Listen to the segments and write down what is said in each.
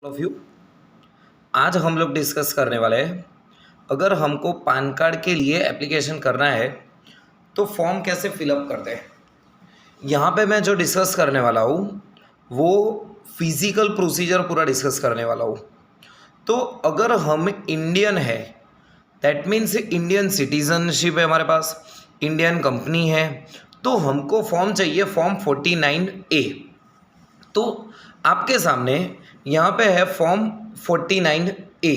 Of you. आज हम लोग डिस्कस करने वाले हैं, अगर हमको पैन कार्ड के लिए एप्लीकेशन करना है तो फॉर्म कैसे फिलअप करते हैं। यहाँ पे मैं जो डिस्कस करने वाला हूँ वो फिज़िकल प्रोसीजर पूरा डिस्कस करने वाला हूँ। तो अगर हम इंडियन है, दैट मीन्स इंडियन सिटीजनशिप है हमारे पास, इंडियन कंपनी है, तो हमको फॉर्म चाहिए फॉर्म 49A। तो आपके सामने यहाँ पे है फॉर्म 49A।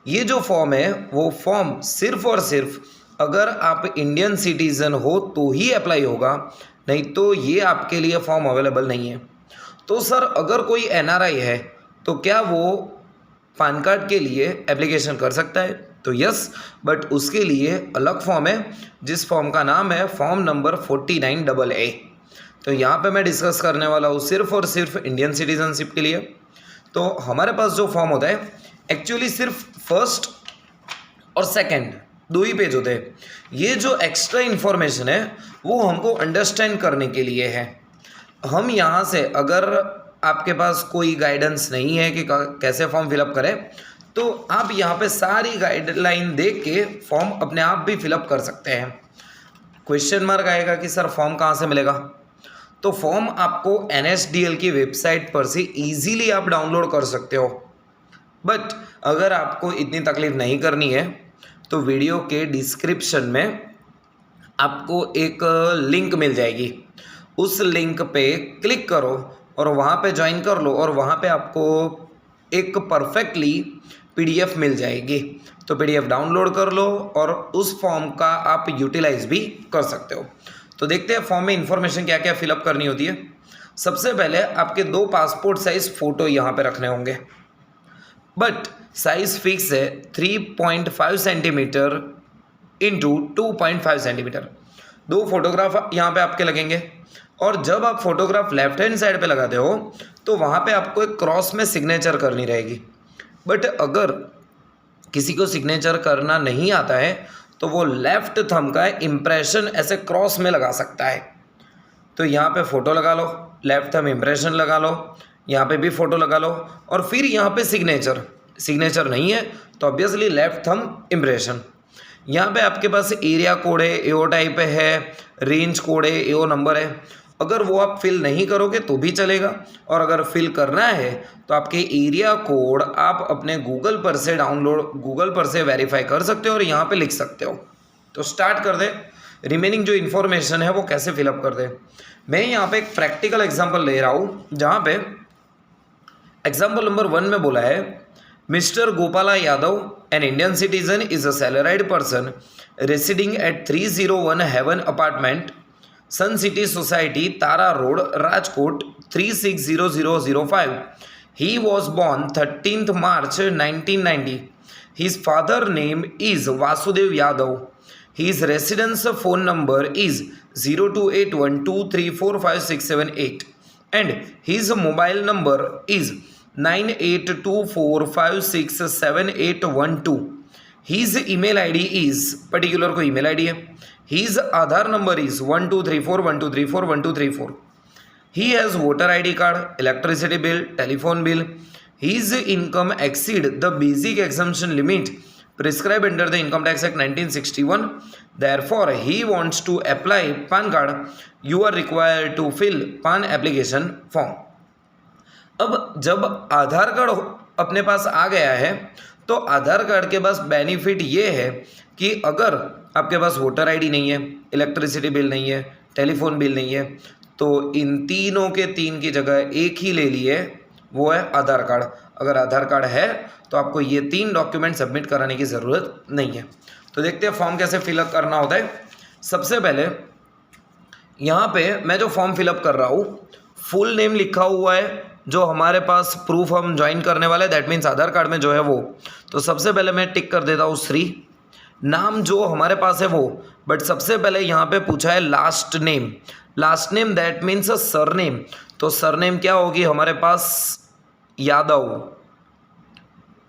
ये जो फॉर्म है वो फॉर्म सिर्फ और सिर्फ अगर आप इंडियन सिटीज़न हो तो ही अप्लाई होगा, नहीं तो ये आपके लिए फॉर्म अवेलेबल नहीं है। तो सर अगर कोई NRI है तो क्या वो पैन कार्ड के लिए एप्लीकेशन कर सकता है? तो यस, बट उसके लिए अलग फॉर्म है जिस फॉर्म का नाम है फॉर्म नंबर 49AA। तो यहाँ पे मैं डिस्कस करने वाला हूँ सिर्फ और सिर्फ इंडियन सिटीजनशिप के लिए। तो हमारे पास जो फॉर्म होता है एक्चुअली सिर्फ फर्स्ट और सेकंड दो ही पेज होते हैं। ये जो एक्स्ट्रा इन्फॉर्मेशन है वो हमको अंडरस्टैंड करने के लिए है। हम यहाँ से अगर आपके पास कोई गाइडेंस नहीं है कि कैसे फॉर्म फिलअप करें, तो आप यहाँ पे सारी गाइडलाइन देख के फॉर्म अपने आप भी फिलअप कर सकते हैं। क्वेश्चन मार्क आएगा कि सर फॉर्म कहाँ से मिलेगा? तो फॉर्म आपको NSDL की वेबसाइट पर से इजीली आप डाउनलोड कर सकते हो। बट अगर आपको इतनी तकलीफ नहीं करनी है तो वीडियो के डिस्क्रिप्शन में आपको एक लिंक मिल जाएगी, उस लिंक पे क्लिक करो और वहाँ पे ज्वाइन कर लो और वहाँ पे आपको एक परफेक्टली PDF मिल जाएगी। तो PDF डाउनलोड कर लो और उस फॉर्म का आप यूटिलाइज भी कर सकते हो। तो देखते हैं फॉर्म में इंफॉर्मेशन क्या क्या फिलअप करनी होती है। सबसे पहले आपके 2 पासपोर्ट साइज फ़ोटो यहाँ पे रखने होंगे, बट साइज़ फिक्स है 3.5 सेंटीमीटर इंटू 2.5 सेंटीमीटर। 2 फोटोग्राफ यहाँ पे आपके लगेंगे और जब आप फोटोग्राफ लेफ्ट हैंड साइड पे लगाते हो तो वहाँ पे आपको एक क्रॉस में सिग्नेचर करनी रहेगी। बट अगर किसी को सिग्नेचर करना नहीं आता है तो वो लेफ्ट थंब का इम्प्रेशन ऐसे क्रॉस में लगा सकता है। तो यहाँ पे फ़ोटो लगा लो, लेफ्ट थंब इम्प्रेशन लगा लो, यहाँ पे भी फ़ोटो लगा लो और फिर यहाँ पे सिग्नेचर नहीं है तो ऑब्वियसली लेफ्ट थंब इम्प्रेशन। यहाँ पे आपके पास एरिया कोड है, AO टाइप है, रेंज कोड है, AO नंबर है। अगर वो आप फिल नहीं करोगे तो भी चलेगा, और अगर फिल करना है तो आपके एरिया कोड आप अपने गूगल पर से वेरीफाई कर सकते हो और यहाँ पे लिख सकते हो। तो स्टार्ट कर दे, रिमेनिंग जो इन्फॉर्मेशन है वो कैसे फिलअप कर दे। मैं यहाँ पे एक प्रैक्टिकल एग्जाम्पल ले रहा हूँ जहाँ पे एग्जाम्पल नंबर 1 में बोला है Mr. Gopala Yadav, an Indian citizen, is a salaried person residing at 301 Heaven Apartment, Sun City Society, Tara Road, Rajkot 360005. He was born 13th March 1990. His father name is Vasudev Yadav. His residence phone number is 0281234568 and his mobile number is 9824567812. His email ID is particular को email ID है. His Aadhaar number is 123412341234. He has voter ID card, electricity bill, telephone bill. His income exceed the basic exemption limit prescribed under the Income Tax Act 1961. Therefore, he wants to apply PAN card. You are required to fill PAN application form. अब जब आधार card अपने पास आ गया है तो आधार card के पास benefit ये है कि अगर आपके पास वोटर आईडी नहीं है, इलेक्ट्रिसिटी बिल नहीं है, टेलीफोन बिल नहीं है, तो इन तीनों के 3 की जगह एक ही ले लिए, वो है आधार कार्ड। अगर आधार कार्ड है तो आपको ये 3 डॉक्यूमेंट सबमिट कराने की ज़रूरत नहीं है। तो देखते हैं फॉर्म कैसे फिलअप करना होता है। सबसे पहले यहाँ पे मैं जो फॉर्म फिलअप कर रहा हूँ, फुल नेम लिखा हुआ है जो हमारे पास प्रूफ हम ज्वाइन करने वाले, दैट मीन्स आधार कार्ड में जो है वो। तो सबसे पहले मैं टिक कर देता हूँ श्री। नाम जो हमारे पास है वो, बट सबसे पहले यहाँ पे पूछा है last name that means surname. तो सरनेम क्या होगी हमारे पास? यादव।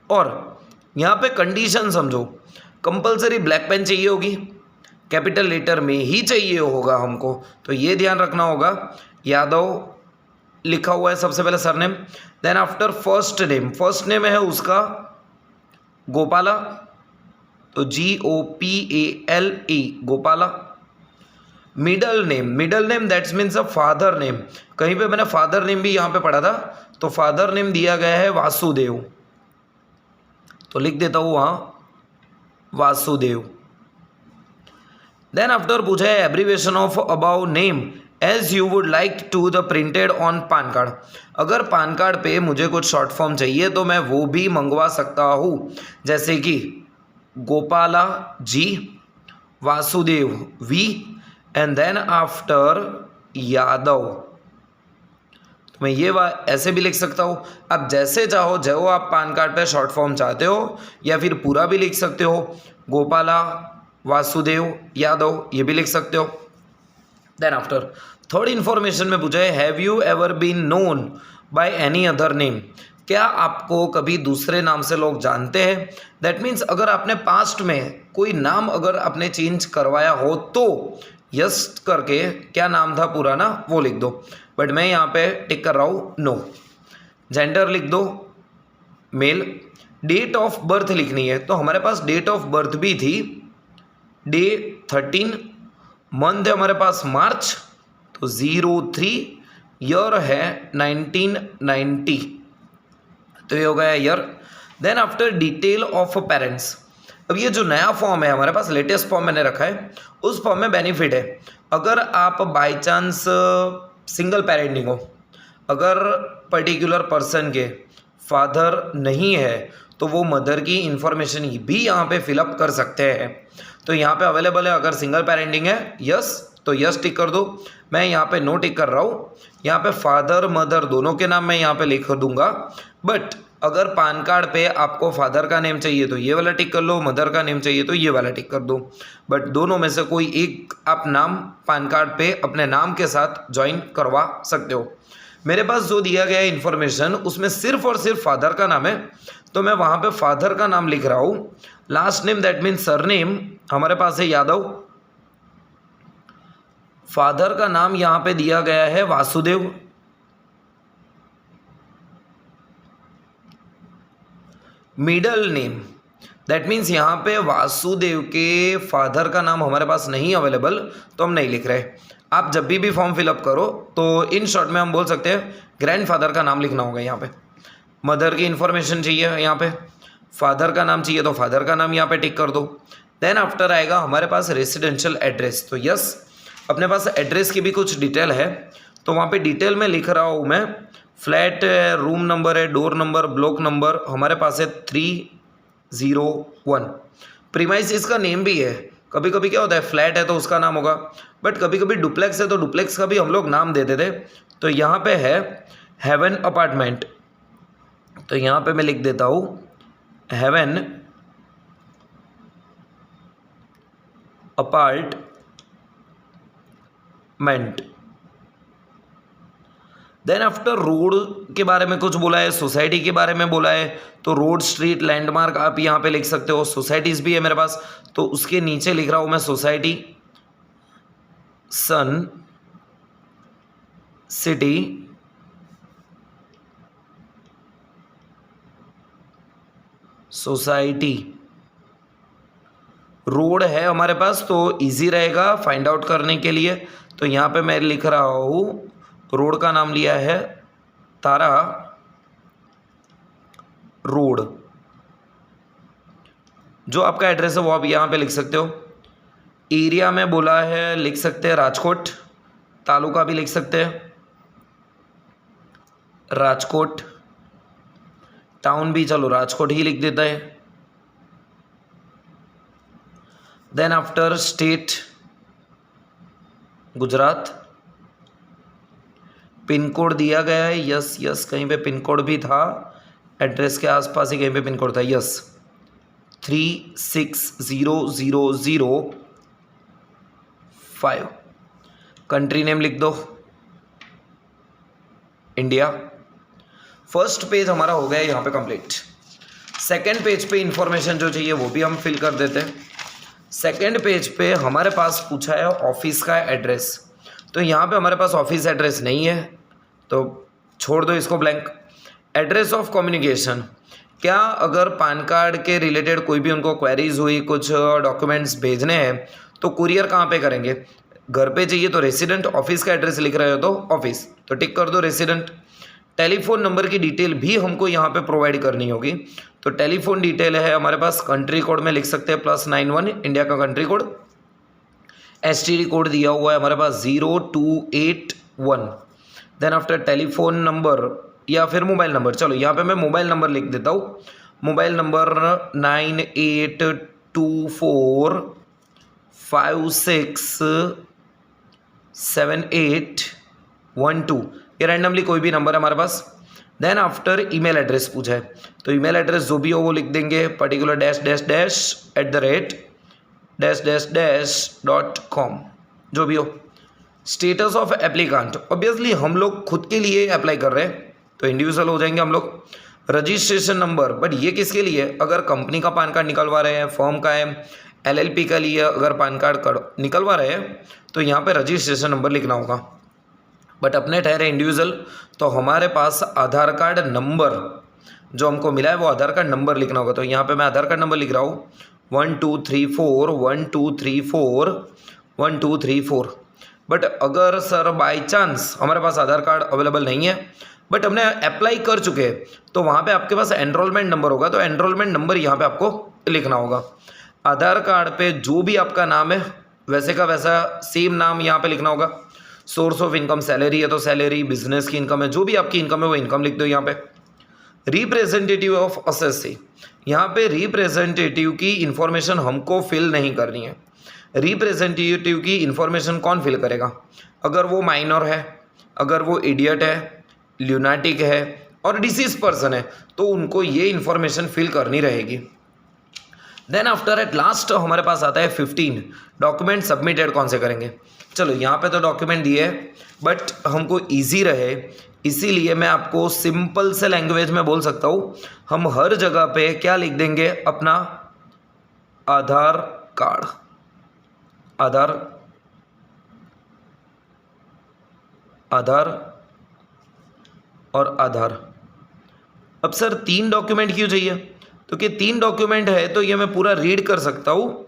और यहाँ पे कंडीशन समझो, कंपलसरी ब्लैक पेन चाहिए होगी, कैपिटल लेटर में ही चाहिए होगा हमको, तो ये ध्यान रखना होगा। यादव लिखा हुआ है सबसे पहले surname, then after first name है उसका गोपाला, तो GOPALE Gopala. Middle name that's means a father name, कहीं पे मैंने फादर नेम भी यहाँ पे पढ़ा था, तो फादर नेम दिया गया है वासुदेव, तो लिख देता हूँ वहाँ वासुदेव। देन आफ्टर पूछा है abbreviation of about name as you would like to the printed on PAN card. अगर पैन कार्ड पे मुझे कुछ शॉर्ट फॉर्म चाहिए तो मैं वो भी मंगवा सकता हूँ, जैसे कि Gopala G, Vasudev V, and then after Yadav, तो मैं ये ऐसे भी लिख सकता हूँ। अब जैसे चाहो, जो आप पैन कार्ड पे शॉर्ट फॉर्म चाहते हो, या फिर पूरा भी लिख सकते हो, गोपाला वासुदेव यादव, ये भी लिख सकते हो। देन आफ्टर थर्ड इन्फॉर्मेशन में पूछा है have you ever been known by any other name, क्या आपको कभी दूसरे नाम से लोग जानते हैं। दैट मीन्स अगर आपने पास्ट में कोई नाम अगर आपने चेंज करवाया हो तो यस करके क्या नाम था पूरा ना वो लिख दो, बट मैं यहाँ पे टिक कर रहा हूँ नो। जेंडर लिख दो मेल। डेट ऑफ बर्थ लिखनी है, तो हमारे पास डेट ऑफ बर्थ भी थी डे 13, मंथ है हमारे पास मार्च, तो 03, ईयर है 1990, तो ये हो गया year. Then after detail of parents, अब ये जो नया फॉर्म है हमारे पास, लेटेस्ट फॉर्म मैंने रखा है, उस फॉर्म में बेनिफिट है अगर आप बाय चांस सिंगल पेरेंटिंग हो, अगर पर्टिकुलर पर्सन के फादर नहीं है तो वो मदर की इंफॉर्मेशन भी यहाँ पे फिलअप कर सकते हैं। तो यहाँ पे अवेलेबल है, अगर सिंगल पेरेंटिंग है यस तो यस टिक कर दो, मैं यहाँ पे नो टिक कर रहा हूँ। यहाँ पे फादर मदर दोनों के नाम मैं यहाँ पे लिख दूंगा, बट अगर पैन कार्ड पे आपको फादर का नेम चाहिए तो ये वाला टिक कर लो, मदर का नेम चाहिए तो ये वाला टिक कर दो, बट दोनों में से कोई एक आप नाम पैन कार्ड पे अपने नाम के साथ ज्वाइन करवा सकते हो। मेरे पास जो दिया गया है इन्फॉर्मेशन उसमें सिर्फ और सिर्फ फादर का नाम है, तो मैं वहाँ पे फादर का नाम लिख रहा हूँ। Last name that means surname हमारे पास है यादव, फादर का नाम यहाँ पे दिया गया है Vasudev, middle name that means यहाँ पे वासुदेव के फादर का नाम हमारे पास नहीं अवेलेबल, तो हम नहीं लिख रहे। आप जब भी फॉर्म फिलअप करो तो इन शॉर्ट में हम बोल सकते हैं ग्रैंडफादर का नाम लिखना होगा। यहाँ पे मदर की इन्फॉर्मेशन चाहिए, यहाँ पे फादर का नाम चाहिए तो फादर का नाम यहाँ पे टिक कर दो। देन आफ्टर आएगा हमारे पास रेसिडेंशियल एड्रेस, तो यस अपने पास एड्रेस की भी कुछ डिटेल है, तो वहाँ पे डिटेल में लिख रहा हूँ मैं, फ्लैट है, रूम नंबर है, डोर नंबर, ब्लॉक नंबर हमारे पास है 301। प्रीमाइसिस का नेम भी है, कभी कभी क्या होता है फ्लैट है तो उसका नाम होगा, बट कभी कभी डुप्लेक्स है तो डुप्लेक्स का भी हम लोग नाम देते थे। तो यहाँ पे है हेवन अपार्टमेंट, तो यहाँ पे मैं लिख देता हूँ Haven apartment. Then after road के बारे में कुछ बोला है, सोसाइटी के बारे में बोला है, तो रोड स्ट्रीट लैंडमार्क आप यहाँ पे लिख सकते हो। सोसाइटीज़ भी है मेरे पास, तो उसके नीचे लिख रहा हूँ मैं सोसाइटी सन सिटी सोसाइटी रोड है हमारे पास, तो इजी रहेगा फाइंड आउट करने के लिए। तो यहाँ पे मैं लिख रहा हूँ रोड का नाम लिया है तारा रोड। जो आपका एड्रेस है वो आप यहाँ पे लिख सकते हो। एरिया में बोला है लिख सकते हैं राजकोट, तालुका भी लिख सकते हैं राजकोट, टाउन भी चलो राजकोट ही लिख देता है। Then after state Gujarat, pin code दिया गया है यस यस, कहीं पे पिन कोड भी था, एड्रेस के आसपास ही कहीं पे पिन कोड था यस 36005। कंट्री नेम लिख दो इंडिया। फर्स्ट पेज हमारा हो गया यहाँ पे कंप्लीट। सेकंड पेज पे इंफॉर्मेशन जो चाहिए वो भी हम फिल कर देते हैं। सेकंड पेज पे हमारे पास पूछा है ऑफिस का एड्रेस, तो यहाँ पे हमारे पास ऑफिस एड्रेस नहीं है, तो छोड़ दो इसको ब्लैंक। एड्रेस ऑफ कम्युनिकेशन, क्या अगर पैन कार्ड के रिलेटेड कोई भी उनको क्वेरीज हुई, कुछ डॉक्यूमेंट्स भेजने हैं तो कुरियर कहाँ पे करेंगे? घर पे चाहिए तो रेसिडेंट, ऑफिस का एड्रेस लिख रहे हो तो ऑफिस, तो टिक कर दो रेसिडेंट। टेलीफोन नंबर की डिटेल भी हमको यहाँ पे प्रोवाइड करनी होगी, तो टेलीफोन डिटेल है हमारे पास, कंट्री कोड में लिख सकते हैं +91 इंडिया का कंट्री कोड। STD कोड दिया हुआ है हमारे पास 0281। देन आफ्टर टेलीफोन नंबर या फिर मोबाइल नंबर, चलो यहाँ पे मैं मोबाइल नंबर लिख देता हूँ। मोबाइल नंबर 9824567812, ये रैंडमली कोई भी नंबर है हमारे पास। देन आफ्टर ईमेल एड्रेस पूछा है, तो ईमेल एड्रेस जो भी हो वो लिख देंगे, पर्टिकुलर @com, जो भी हो। स्टेटस ऑफ एप्लीकांट, ऑब्वियसली हम लोग खुद के लिए अप्लाई कर रहे हैं तो इंडिविजुअल हो जाएंगे हम लोग। रजिस्ट्रेशन नंबर, बट ये किसके लिए? अगर कंपनी का पैन कार्ड निकलवा रहे हैं, फर्म का है, LLP का लिए अगर पैन कार्ड निकलवा रहे हैं तो यहाँ पे रजिस्ट्रेशन नंबर लिखना होगा। बट अपने ठहरे इंडिविजुअल, तो हमारे पास आधार कार्ड नंबर जो हमको मिला है वो आधार कार्ड नंबर लिखना होगा। तो यहाँ पे मैं आधार कार्ड नंबर लिख रहा हूँ 1234 बट अगर सर बाय चांस हमारे पास आधार कार्ड अवेलेबल नहीं है बट हमने अप्लाई कर चुके हैं तो वहाँ पे आपके पास एनरोलमेंट नंबर होगा, तो एनरोलमेंट नंबर यहाँ पे आपको लिखना होगा। आधार कार्ड पे जो भी आपका नाम है वैसे का वैसा सेम नाम यहाँ पे लिखना होगा। सोर्स ऑफ इनकम सैलरी है तो सैलरी, बिजनेस की इनकम है, जो भी आपकी इनकम है वो इनकम लिख दो यहाँ पे। रिप्रेजेंटेटिव ऑफ असेसी, यहाँ पे रिप्रेजेंटेटिव की इंफॉर्मेशन हमको फिल नहीं करनी है। रिप्रेजेंटेटिव की इंफॉर्मेशन कौन फिल करेगा? अगर वो माइनर है, अगर वो इडियट है, ल्यूनाटिक है और डिसीज पर्सन है तो उनको ये इंफॉर्मेशन फिल करनी रहेगी। देन आफ्टर एट लास्ट हमारे पास आता है 15 डॉक्यूमेंट सबमिटेड कौन से करेंगे। चलो यहाँ पे तो डॉक्यूमेंट दिए है बट हमको इजी रहे इसीलिए मैं आपको सिंपल से लैंग्वेज में बोल सकता हूँ, हम हर जगह पे क्या लिख देंगे? अपना आधार कार्ड, आधार और आधार। अब सर 3 डॉक्यूमेंट क्यों चाहिए? तो कि 3 डॉक्यूमेंट है तो ये मैं पूरा रीड कर सकता हूँ।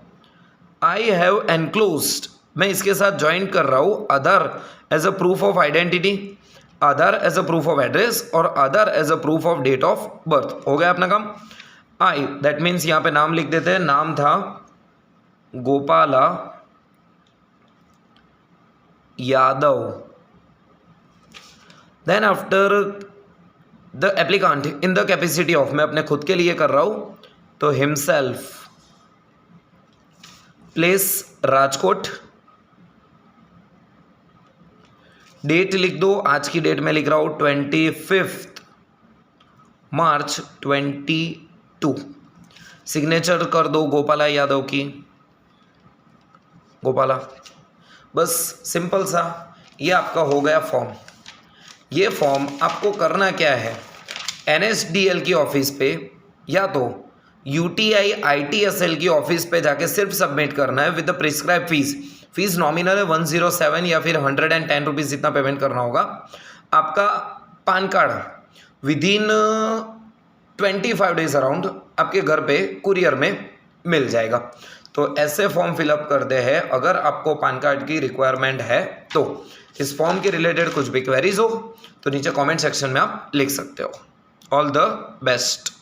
आई हैव एनक्लोज्ड, मैं इसके साथ ज्वाइन कर रहा हूँ Aadhaar as a proof of identity, Aadhaar as a proof of address और Aadhaar as a proof of date of birth. हो गया अपना काम। आई दैट मीन्स यहाँ पे नाम लिख देते हैं, नाम था Gopala Yadav. Then after the applicant in the capacity of, मैं अपने खुद के लिए कर रहा हूँ तो हिमसेल्फ, प्लेस राजकोट, डेट लिख दो, आज की डेट में लिख रहा हूँ 25 मार्च 22। सिग्नेचर कर दो गोपाला यादव की, गोपाला। बस सिंपल सा ये आपका हो गया फॉर्म। ये फॉर्म आपको करना क्या है? NSDL की ऑफिस पे या तो UTI ITSL की ऑफिस पे जाके सिर्फ सबमिट करना है with the prescribe fees nominal है 107 या फिर 110 रुपीज़ जितना पेमेंट करना होगा। आपका pan card with in 25 days around आपके घर पे कुरियर में मिल जाएगा। तो ऐसे फॉर्म फिलअप करते हैं अगर आपको पैन कार्ड की रिक्वायरमेंट है तो। इस फॉर्म के रिलेटेड कुछ भी क्वेरीज हो तो नीचे कमेंट सेक्शन में आप लिख सकते हो। All the best.